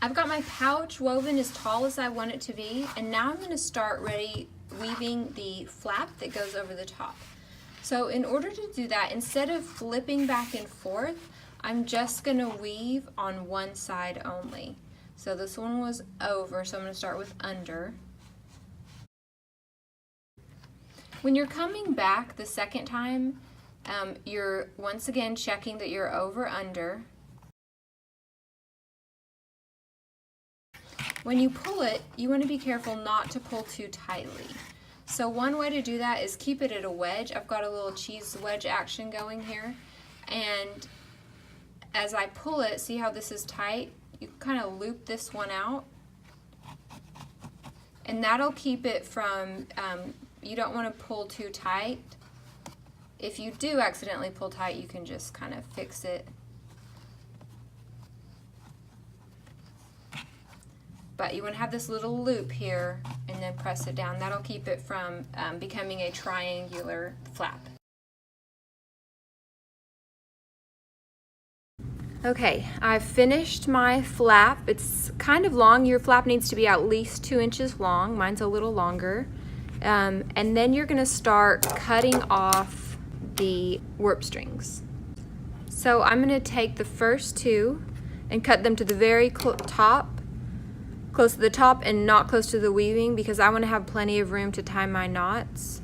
I've got my pouch woven as tall as I want it to be, and now I'm going to start weaving the flap that goes over the top. So in order to do that, instead of flipping back and forth, I'm just going to weave on one side only. So this one was over, so I'm going to start with under. When you're coming back the second time, you're once again checking that you're over under. When you pull it, you want to be careful not to pull too tightly. So one way to do that is keep it at a wedge. I've got a little cheese wedge action going here, and as I pull it, see how this is tight? You kind of loop this one out, and that'll keep it from, you don't want to pull too tight. If you do accidentally pull tight, you can just kind of fix it. But you want to have this little loop here and then press it down. That'll keep it from becoming a triangular flap. Okay, I've finished my flap. It's kind of long. Your flap needs to be at least 2 inches long. Mine's a little longer. And then you're going to start cutting off the warp strings. So I'm going to take the first 2 and cut them to the very top, close to the top and not close to the weaving, because I want to have plenty of room to tie my knots.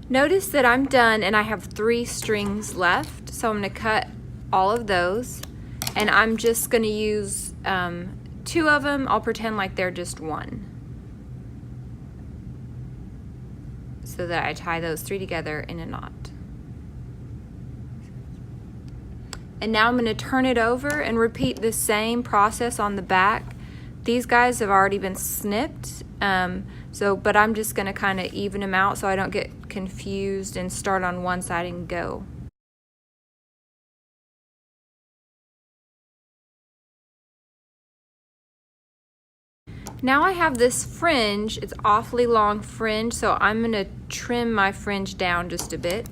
Notice that I'm done and I have 3 strings left, so I'm going to cut all of those, and I'm just going to use 2 of them. I'll pretend like they're just 1, so that I tie those 3 together in a knot. And now I'm going to turn it over and repeat the same process on the back. These guys have already been snipped, but I'm just going to kind of even them out so I don't get confused and start on one side and go. Now I have this fringe. It's awfully long fringe, so I'm going to trim my fringe down just a bit.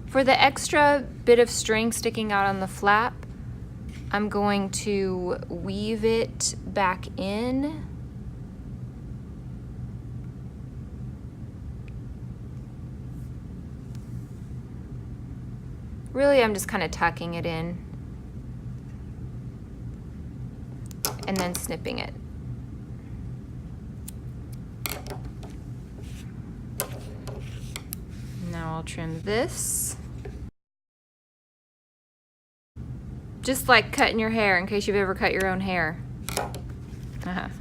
For the extra bit of string sticking out on the flap, I'm going to weave it back in. Really, I'm just kind of tucking it in and then snipping it. Now I'll trim this. Just like cutting your hair, in case you've ever cut your own hair.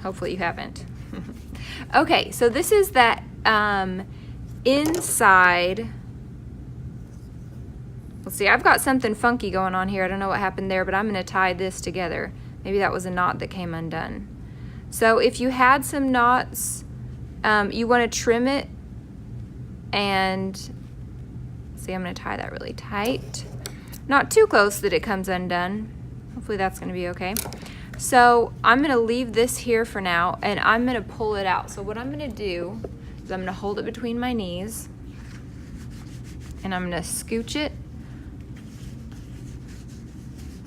Hopefully you haven't. Okay, so this is that inside. Let's see, I've got something funky going on here. I don't know what happened there, but I'm going to tie this together. Maybe that was a knot that came undone. So if you had some knots, you want to trim it, and see, I'm going to tie that really tight. Not too close that it comes undone. Hopefully that's going to be okay. So I'm going to leave this here for now, and I'm going to pull it out. So what I'm going to do is I'm going to hold it between my knees, and I'm going to scooch it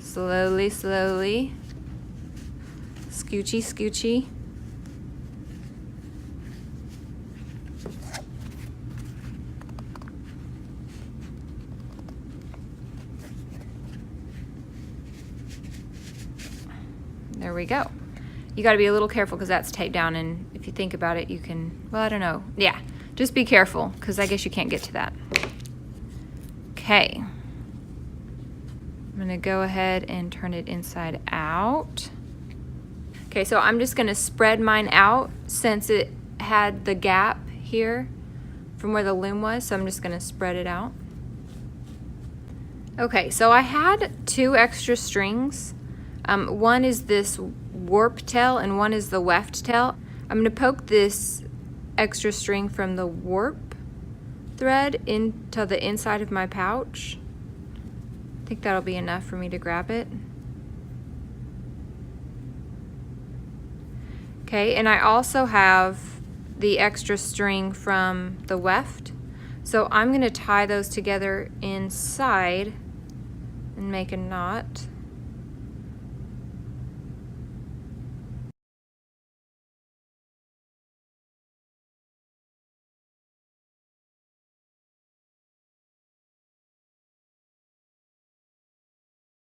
slowly, slowly. Scoochy, scoochy. There we go. You got to be a little careful because that's taped down, and if you think about it, you can, well, I don't know. Yeah, just be careful because I guess you can't get to that. Okay. I'm going to go ahead and turn it inside out. Okay, so I'm just going to spread mine out since it had the gap here from where the loom was, so I'm just going to spread it out. Okay, so I had 2 extra strings. One is this warp tail and one is the weft tail. I'm going to poke this extra string from the warp thread into the inside of my pouch. I, think that'll be enough for me to grab it. Okay, and I also have the extra string from the weft. So I'm going to tie those together inside and make a knot.